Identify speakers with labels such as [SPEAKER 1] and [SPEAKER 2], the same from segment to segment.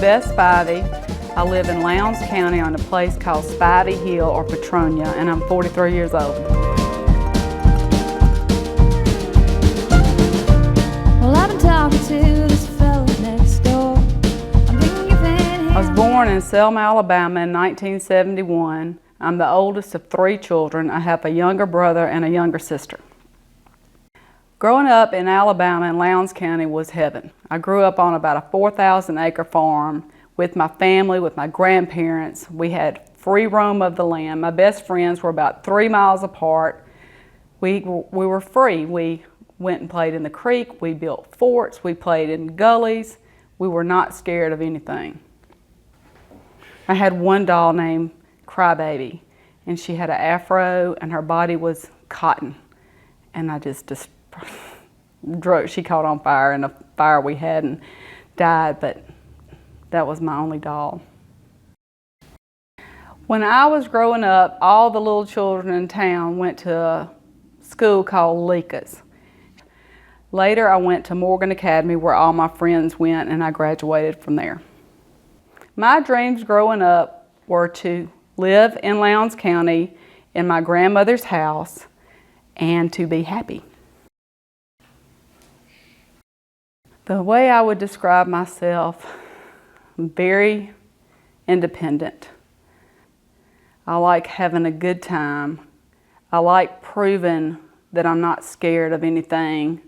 [SPEAKER 1] Beth Spivey. I live in Lowndes County on a place called Spivey Hill or Petronia, and I'm 43 years old.
[SPEAKER 2] Well, I've been talking to this fella next door.
[SPEAKER 1] I was born in Selma, Alabama in 1971. I'm the oldest of 3 children. I have a younger brother and a younger sister. Growing up in Alabama in Lowndes County was heaven. I grew up on about a 4,000-acre farm with my family, with my grandparents. We had free roam of the land. My best friends were about 3 miles apart. We were free. We went and played in the creek. We built forts. We played in gullies. We were not scared of anything. I had one doll named Crybaby, and she had an afro and her body was cotton. And I just she caught on fire in a fire we had and died, but that was my only doll. When I was growing up, all the little children in town went to a school called Lekas. Later, I went to Morgan Academy where all my friends went, and I graduated from there. My dreams growing up were to live in Lowndes County in my grandmother's house and to be happy. The way I would describe myself, I'm very independent. I like having a good time. I like proving that I'm not scared of anything.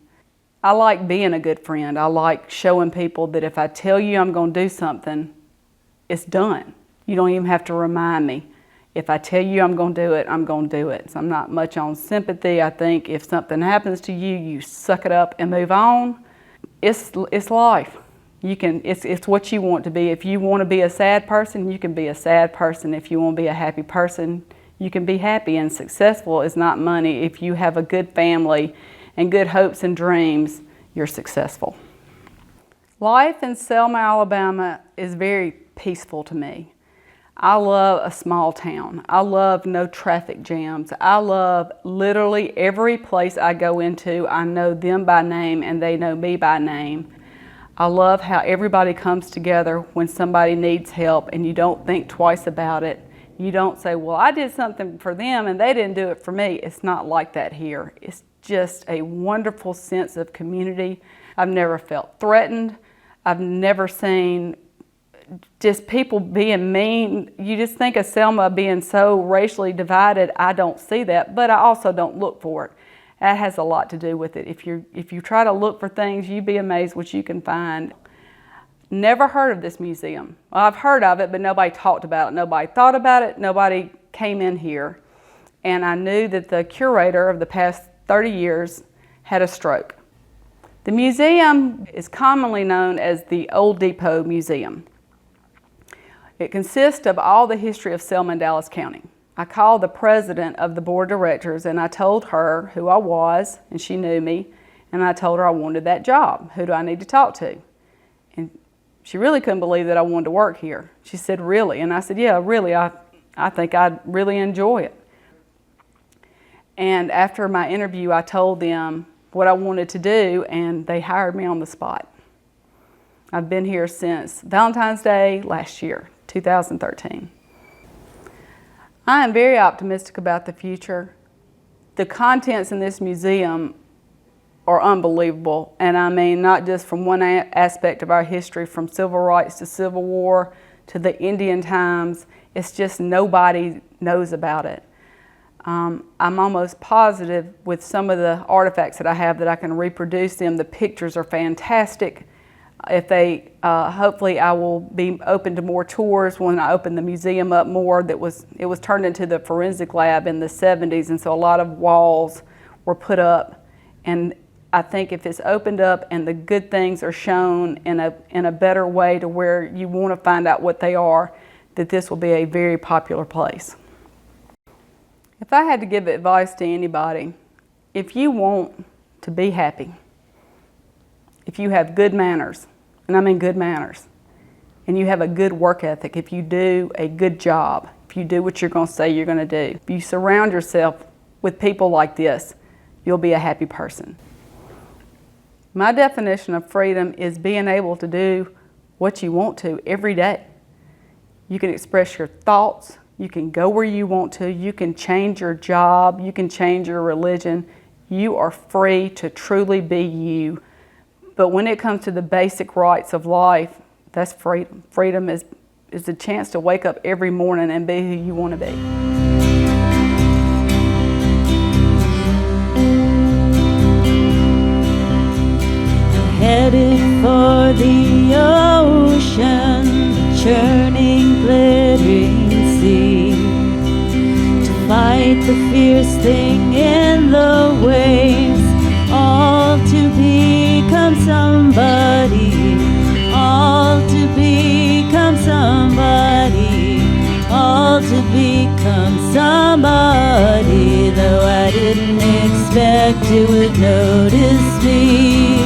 [SPEAKER 1] I like being a good friend. I like showing people that if I tell you I'm going to do something, it's done. You don't even have to remind me. If I tell you I'm going to do it, I'm going to do it. So I'm not much on sympathy. I think if something happens to you, you suck it up and move on. It's life. It's what you want to be. If you want to be a sad person, you can be a sad person. If you want to be a happy person, you can be happy. And successful is not money. If you have a good family and good hopes and dreams, you're successful. Life in Selma, Alabama is very peaceful to me. I love a small town. I love no traffic jams. I love literally every place I go into, I know them by name and they know me by name. I love how everybody comes together when somebody needs help and you don't think twice about it. You don't say, well, I did something for them and they didn't do it for me. It's not like that here. It's just a wonderful sense of community. I've never felt threatened. I've never seen just people being mean. You just think of Selma being so racially divided. I don't see that, but I also don't look for it. That has a lot to do with it. If you try to look for things, you'd be amazed what you can find. Never heard of this museum. Well, I've heard of it, but nobody talked about it. Nobody thought about it. Nobody came in here. And I knew that the curator of the past 30 years had a stroke. The museum is commonly known as the Old Depot Museum. It consists of all the history of Selma and Dallas County. I called the president of the board of directors and I told her who I was, and she knew me, and I told her I wanted that job. Who do I need to talk to? And she really couldn't believe that I wanted to work here. She said, really? And I said, yeah, really, I think I'd really enjoy it. And after my interview, I told them what I wanted to do, and they hired me on the spot. I've been here since Valentine's Day last year, 2013. I am very optimistic about the future. The contents in this museum are unbelievable, and I mean not just from one aspect of our history, from civil rights to Civil War to the Indian times. It's just nobody knows about it. I'm almost positive with some of the artifacts that I have that I can reproduce them. The pictures are fantastic. If they, hopefully I will be open to more tours when I open the museum up more. It was turned into the forensic lab in the 70s, and so a lot of walls were put up. And I think if it's opened up and the good things are shown in a better way to where you want to find out what they are, that this will be a very popular place. If I had to give advice to anybody, if you want to be happy, if you have good manners, and I mean good manners, and you have a good work ethic, if you do a good job, if you do what you're going to say you're going to do, if you surround yourself with people like this, you'll be a happy person. My definition of freedom is being able to do what you want to every day. You can express your thoughts. You can go where you want to. You can change your job. You can change your religion. You are free to truly be you. But when it comes to the basic rights of life, that's freedom. Freedom is the chance to wake up every morning and be who you want to be.
[SPEAKER 3] Headed for the ocean, the churning, glittering sea, to fight the fierce thing in the waves, all to become somebody, all to become somebody, all to become somebody. Though I didn't expect it would notice me,